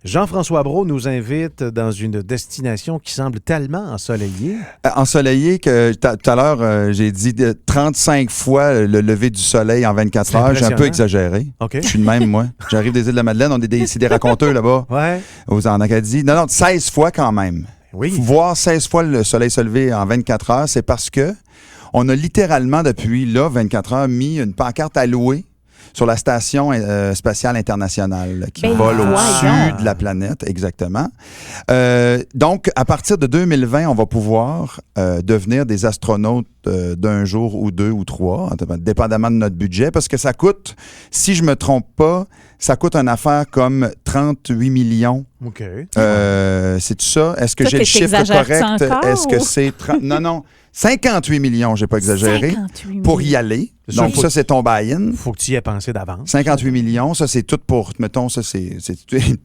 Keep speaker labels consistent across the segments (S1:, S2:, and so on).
S1: Jean-François Brault nous invite dans une destination qui semble tellement ensoleillée.
S2: Ensoleillé que tout à l'heure, j'ai dit 35 fois le lever du soleil en 24 heures. J'ai un peu exagéré.
S1: OK.
S2: Je suis de même, moi. J'arrive des Îles-de-la-Madeleine, c'est des raconteurs là-bas, en Acadie. Non, 16 fois quand même.
S1: Oui.
S2: Voir 16 fois le soleil se lever en 24 heures, c'est parce que on a littéralement, depuis là, 24 heures, mis une pancarte à louer sur la Station spatiale internationale qui vole au-dessus de la planète, exactement. Donc, à partir de 2020, on va pouvoir devenir des astronautes d'un jour ou deux ou trois, dépendamment de notre budget, parce que ça coûte, si je me trompe pas, ça coûte une affaire comme 38 millions.
S1: OK.
S2: C'est tout ça? Est-ce que j'ai le chiffre correct? Est-ce que c'est... Non. 58 millions, j'ai pas exagéré, pour y aller. Donc, ça, c'est ton buy-in.
S1: Faut que tu y aies pensé d'avance.
S2: 58 millions, ça, c'est tout pour, mettons, ça, c'est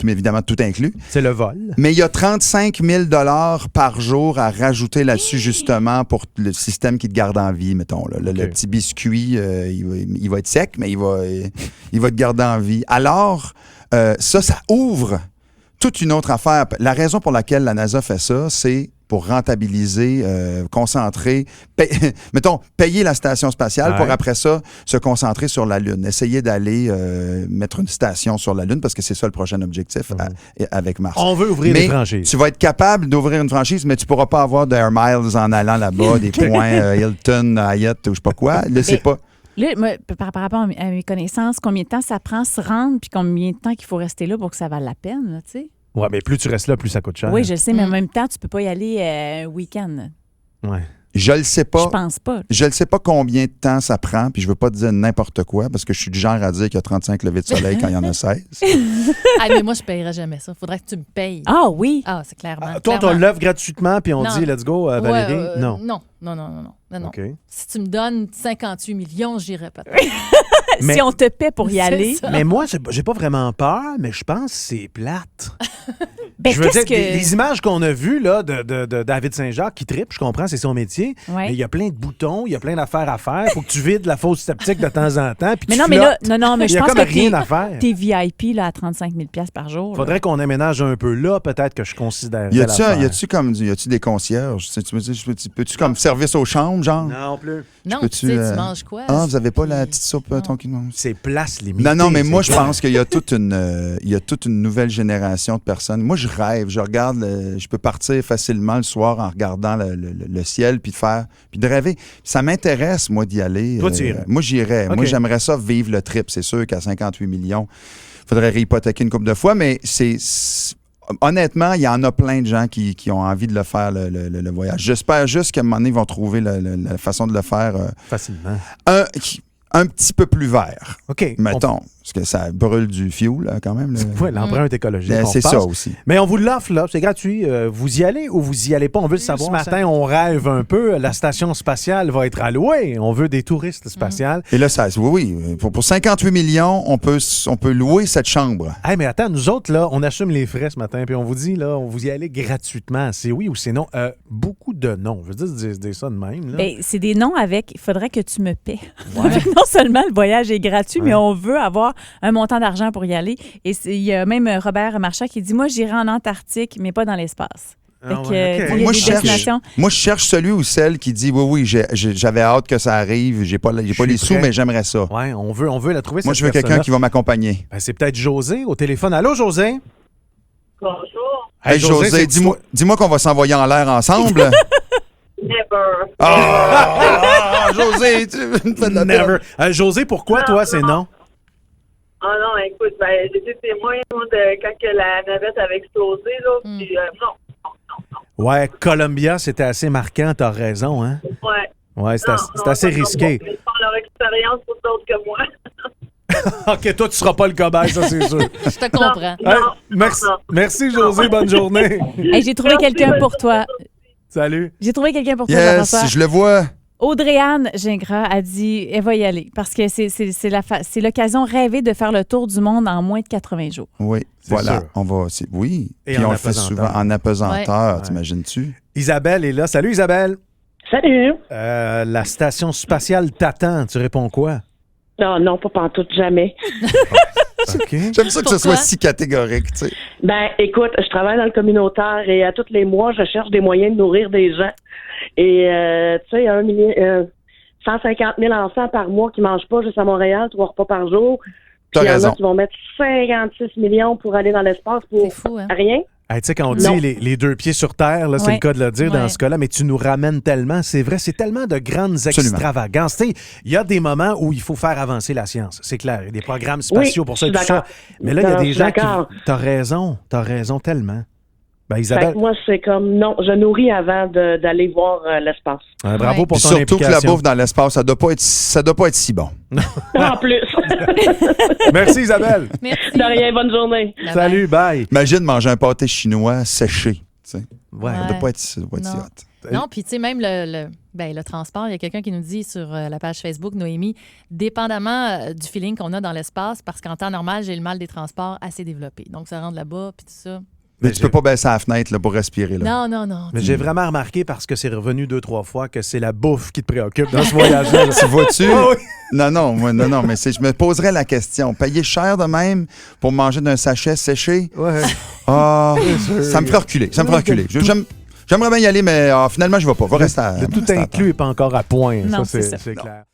S2: évidemment tout inclus.
S1: C'est le vol.
S2: Mais il y a 35 000 $ par jour à rajouter là-dessus, justement, pour le système qui te garde en vie, mettons. Là. Le petit biscuit, il va être sec, mais il va te garder en vie. Alors, ça ouvre toute une autre affaire. La raison pour laquelle la NASA fait ça, c'est pour rentabiliser, concentrer, payer la station spatiale pour après ça se concentrer sur la Lune. Essayer d'aller mettre une station sur la Lune parce que c'est ça le prochain objectif avec Mars.
S1: On veut ouvrir des franchises.
S2: Tu vas être capable d'ouvrir une franchise, mais tu pourras pas avoir d'Air Miles en allant là-bas, des points Hilton, Hyatt ou je sais pas quoi. Là, c'est pas...
S3: Là, moi, par rapport à mes connaissances, combien de temps ça prend se rendre puis combien de temps qu'il faut rester là pour que ça vaille la peine, là, tu sais?
S1: Oui, mais plus tu restes là, plus ça coûte cher.
S3: Oui, je le sais, mais en même temps, tu peux pas y aller un week-end.
S1: Oui.
S2: Je le sais pas.
S3: Je pense pas.
S2: Je ne sais pas combien de temps ça prend, puis je veux pas te dire n'importe quoi, parce que je suis du genre à dire qu'il y a 35 levées de soleil quand il y en a 16.
S4: Mais moi, je ne payerais jamais ça. Faudrait que tu me payes.
S3: Ah oui?
S4: Ah, c'est clairement.
S1: Toi, on l'offre gratuitement, puis on dit « Let's go, Valérie ». Non.
S4: Non.
S1: Okay.
S4: Si tu me donnes 58 millions, j'irais peut-être.
S3: Si on te paie pour y aller.
S1: Mais moi, j'ai pas vraiment peur, mais je pense que c'est plate.
S3: Je veux dire,
S1: les images qu'on a vues là, de David Saint-Jacques qui tripe, je comprends, c'est son métier.
S3: Ouais.
S1: Mais il y a plein de boutons, il y a plein d'affaires à faire. Il faut que tu vides la fosse septique de temps en temps. Puis
S3: mais
S1: tu
S3: non,
S1: flottes.
S3: mais là, mais je pense
S1: comme
S3: que
S1: rien à faire.
S3: T'es VIP là, à 35 000 $ par jour.
S1: Faudrait qu'on aménage un peu là, peut-être que je considérerais
S2: Y a-tu des concierges? Peux-tu comme service aux chambres, genre?
S1: Non plus.
S4: Non, tu manges quoi?
S2: Ah, vous avez pas la petite soupe tonkin?
S1: C'est place limitée.
S2: Non, mais moi, je pense qu'il y a toute une nouvelle génération de personnes. Moi, je rêve. Je regarde, je peux partir facilement le soir en regardant le ciel puis de rêver. Ça m'intéresse, moi, d'y aller.
S1: Toi, tu irais?
S2: Moi, j'irais.
S1: Okay.
S2: Moi, j'aimerais ça vivre le trip. C'est sûr qu'à 58 millions, il faudrait réhypothéquer une couple de fois, mais honnêtement, il y en a plein de gens qui ont envie de le faire, le voyage. J'espère juste qu'à un moment donné, ils vont trouver la façon de le faire
S1: facilement.
S2: Un petit peu plus vert.
S1: OK.
S2: Mettons, parce que ça brûle du fuel, là, quand même.
S1: Oui, l'empreinte écologique.
S2: C'est ça aussi.
S1: Mais on vous l'offre, là. C'est gratuit. Vous y allez ou vous y allez pas? On veut le savoir. Ce matin, on rêve un peu. La station spatiale va être allouée. On veut des touristes spatiales.
S2: Et là, oui. Pour 58 millions, on peut louer cette chambre.
S1: Hey, mais attends, nous autres, là, on assume les frais ce matin. Puis on vous dit, là, on vous y allez gratuitement. C'est oui ou c'est non? Beaucoup de non. Je veux dire ça de même. Là.
S3: Bien, c'est des noms avec il faudrait que tu me paies.
S1: Ouais.
S3: Non seulement le voyage est gratuit, mais on veut avoir un montant d'argent pour y aller. Et il y a même Robert Marchand qui dit « Moi, j'irai en Antarctique, mais pas dans l'espace. »
S1: Moi,
S2: je cherche celui ou celle qui dit oui, j'avais hâte que ça arrive, j'ai pas les sous, mais j'aimerais ça.
S1: Oui, on veut la trouver.
S2: Moi, je veux quelqu'un qui va m'accompagner.
S1: Ben, c'est peut-être José au téléphone. Allô, José?
S5: Bonjour.
S2: Hey, José, dis-moi qu'on va s'envoyer en l'air ensemble.
S5: Never.
S2: José, tu me fais de la
S1: Never. José, pourquoi toi, c'est non?
S5: Ah non, écoute, j'étais témoin quand la navette avait explosé, là, puis non.
S1: Ouais, Columbia, c'était assez marquant, t'as raison, hein? Ouais, c'est assez risqué.
S5: Ils font leur expérience pour d'autres que moi.
S1: OK, toi, tu seras pas le cobaye, ça, c'est sûr.
S4: Je te comprends.
S1: Merci, José, bonne journée.
S3: Hey, j'ai trouvé quelqu'un pour toi.
S1: Salut.
S3: J'ai trouvé quelqu'un pour toi,
S2: Jean-François. Je le vois.
S3: Audrey-Anne Gingras a dit elle va y aller parce que c'est l'occasion rêvée de faire le tour du monde en moins de 80 jours.
S2: Oui, voilà.
S1: Sûr.
S2: On va. Oui.
S1: Et
S2: puis
S1: en
S2: on le fait souvent en apesanteur, t'imagines-tu?
S1: Isabelle est là. Salut, Isabelle.
S6: Salut.
S1: La station spatiale t'attend. Tu réponds quoi?
S6: Non, pas pantoute, jamais.
S1: OK.
S2: J'aime ça que ce
S4: Pourquoi?
S2: soit si catégorique, tu sais.
S6: Ben, écoute, je travaille dans le communautaire et à tous les mois, je cherche des moyens de nourrir des gens. Et, tu sais, 150 000 enfants par mois qui mangent pas juste à Montréal, 3 repas par jour.
S2: T'as
S6: Puis il y en
S2: raison.
S6: a qui vont mettre 56 millions pour aller dans l'espace pour
S4: C'est fou, hein?
S6: rien.
S1: Hey, tu sais, quand on
S6: Non.
S1: dit les deux pieds sur terre, là, c'est
S3: Ouais.
S1: le cas de le dire dans
S4: Ouais.
S1: ce cas-là, mais tu nous ramènes tellement, c'est vrai, c'est tellement de grandes extravagances. Tu sais, il y a des moments où il faut faire avancer la science, c'est clair. Il y a des programmes spatiaux pour ça et
S6: je
S1: tout
S6: suis
S1: ça.
S6: d'accord.
S1: Mais là, il y a
S6: Non,
S1: des
S6: je suis
S1: gens qui...
S6: d'accord.
S1: T'as raison tellement. Ben,
S6: Fait
S1: Isabelle,
S6: que moi, c'est comme, non, je nourris avant d'aller voir l'espace.
S1: bravo
S4: Ouais.
S1: pour
S2: Puis
S1: ton
S2: surtout que la
S1: implication.
S2: bouffe dans l'espace, ça doit pas être si bon.
S6: En plus.
S1: Merci Isabelle.
S4: Merci.
S6: De rien, bonne journée.
S4: Bye-bye.
S1: Salut, bye.
S2: Imagine manger un pâté chinois séché. Tu sais.
S1: Ouais.
S2: Ça doit pas être si
S4: Non.
S2: hot.
S4: Non, puis tu sais, même le transport, il y a quelqu'un qui nous dit sur la page Facebook, Noémie, dépendamment du feeling qu'on a dans l'espace, parce qu'en temps normal, j'ai le mal des transports assez développé. Donc, ça rentre là-bas, puis tout ça.
S2: Mais tu peux pas baisser la fenêtre là, pour respirer. Là.
S4: Non.
S1: Mais j'ai vraiment remarqué, parce que c'est revenu 2-3 fois, que c'est la bouffe qui te préoccupe dans ce voyage-là.
S2: Tu vois-tu?
S1: Ah oui.
S2: Non, mais je me poserais la question. Payer cher de même pour manger d'un sachet séché?
S1: Ouais.
S2: Ah, ça me ferait reculer. J'aimerais bien y aller, mais finalement, je ne vais pas. Je vais rester à
S1: Le tout
S2: rester à
S1: inclus n'est pas encore à point.
S3: Non,
S1: ça,
S3: c'est ça.
S1: c'est clair.